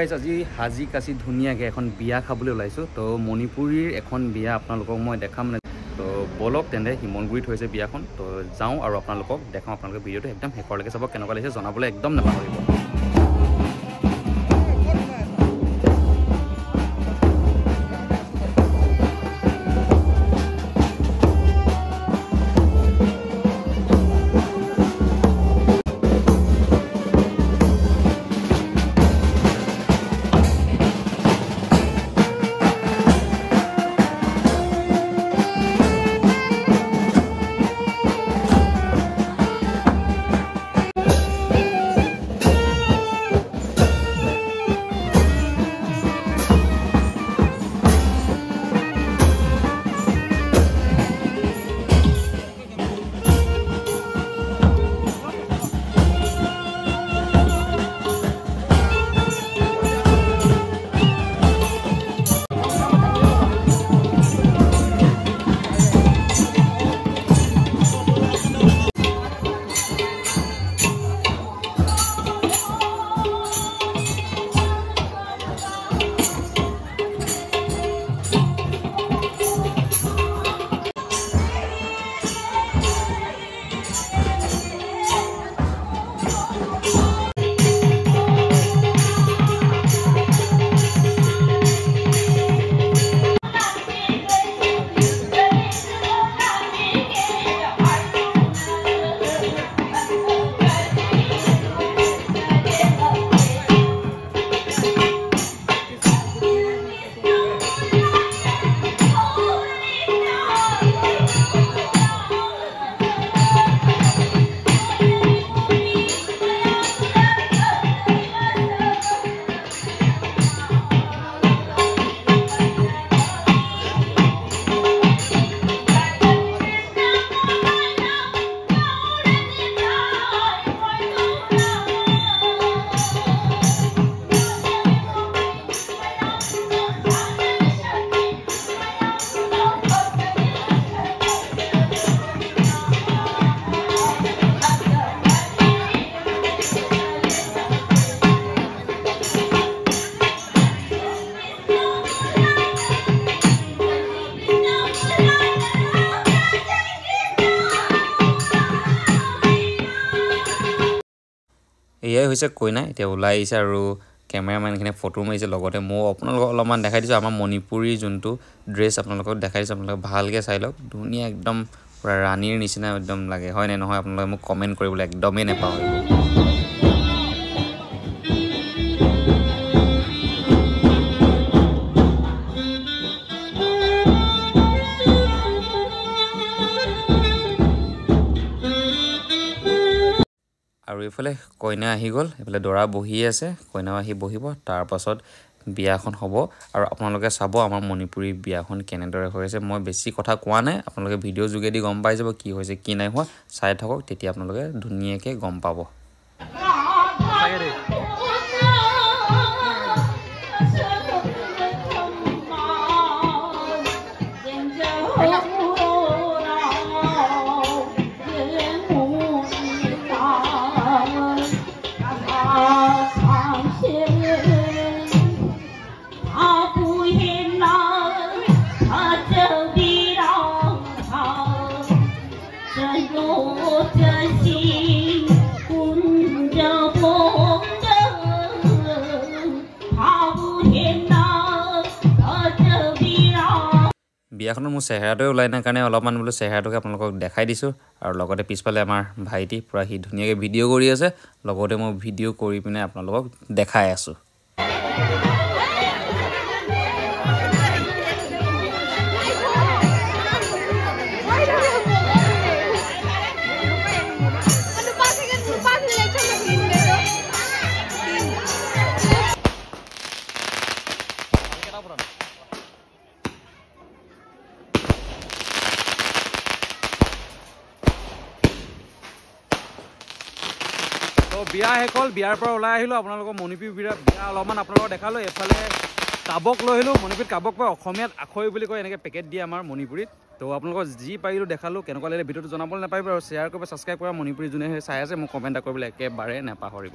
guys আজি হাজি কাছি ধুনীয়াকৈ এখন বিয়া খাবলৈ ওলাইছোঁ তো মণিপুৰীৰ এখন বিয়া আপোনালোকক মই দেখাম তো বলক তেন্তে শিমলগুৰিত হৈছে বিয়াখন তো যাওঁ আৰু আপোনালোকক দেখাওঁ আপোনালোকে ভিডিঅ'টো একদম শেষলৈকে চাব কেনেকুৱা লাগিছে জনাবলৈ একদম নাপাহৰিব এয়াই হৈছে কইনা এতিয়া ওলাই আহিছে আৰু কেমেৰামেনখিনি ফটো মাৰিছে লগতে মই আপোনালোকক অলপমান দেখাই দিছোঁ আমাৰ মণিপুৰী যোনটো ড্ৰেছ আপোনালোকক দেখাই দিছোঁ আপোনালোকে ভালকৈ চাই লওক ধুনীয়া একদম পুৰা ৰাণীৰ নিচিনা একদম লাগে হয় নে নহয় আপোনালোকে মোক কমেণ্ট কৰিবলৈ একদমেই নাপাহৰিব আৰু এইফালে কইনা আহি গ'ল এইফালে দৰা বহি আছে কইনাও আহি বহিব তাৰ পাছত বিয়াখন হ'ব আৰু আপোনালোকে চাব আমাৰ মণিপুৰী বিয়াখন কেনেদৰে হৈ আছে মই বেছি কথা কোৱা নাই আপোনালোকে ভিডিঅ' যোগেদি গম পাই যাব কি হৈছে কি নাই হোৱা চাই থাকক তেতিয়া আপোনালোকে ধুনীয়াকৈ গম পাব বিয়াখনৰ মোৰ চেহেৰাটোৱে ওলাই নাই কাৰণে অলপমান বোলো চেহেৰাটোকে আপোনালোকক দেখাই দিছোঁ আৰু লগতে পিছফালে আমাৰ ভাইটি পুৰা সি ধুনীয়াকৈ ভিডিঅ' কৰি আছে লগতে মই ভিডিঅ' কৰি পিনে আপোনালোকক দেখাই আছোঁ বিয়া শেষ হ'ল বিয়াৰ পৰা ওলাই আহিলোঁ আপোনালোকৰ মণিপুৰী বিয়া অলপমান আপোনালোকক দেখালোঁ এইফালে কাবক লৈ আহিলোঁ মণিপুৰীত কাবক পাই অসমীয়াত আখৈ বুলি কয় এনেকৈ পেকেট দিয়ে আমাৰ মণিপুৰীত তো আপোনালোকক যি পাৰিলোঁ দেখালোঁ কেনেকুৱা লাগিলে ভিডিঅ'টো জনাবলৈ নাপাৰিব আৰু শ্বেয়াৰ কৰিব ছাবস্ক্ৰাইব কৰা মণিপুৰী যোনে চাই আছে মোক কমেণ্ট এটা কৰিবলৈ একেবাৰে নাপাহৰিব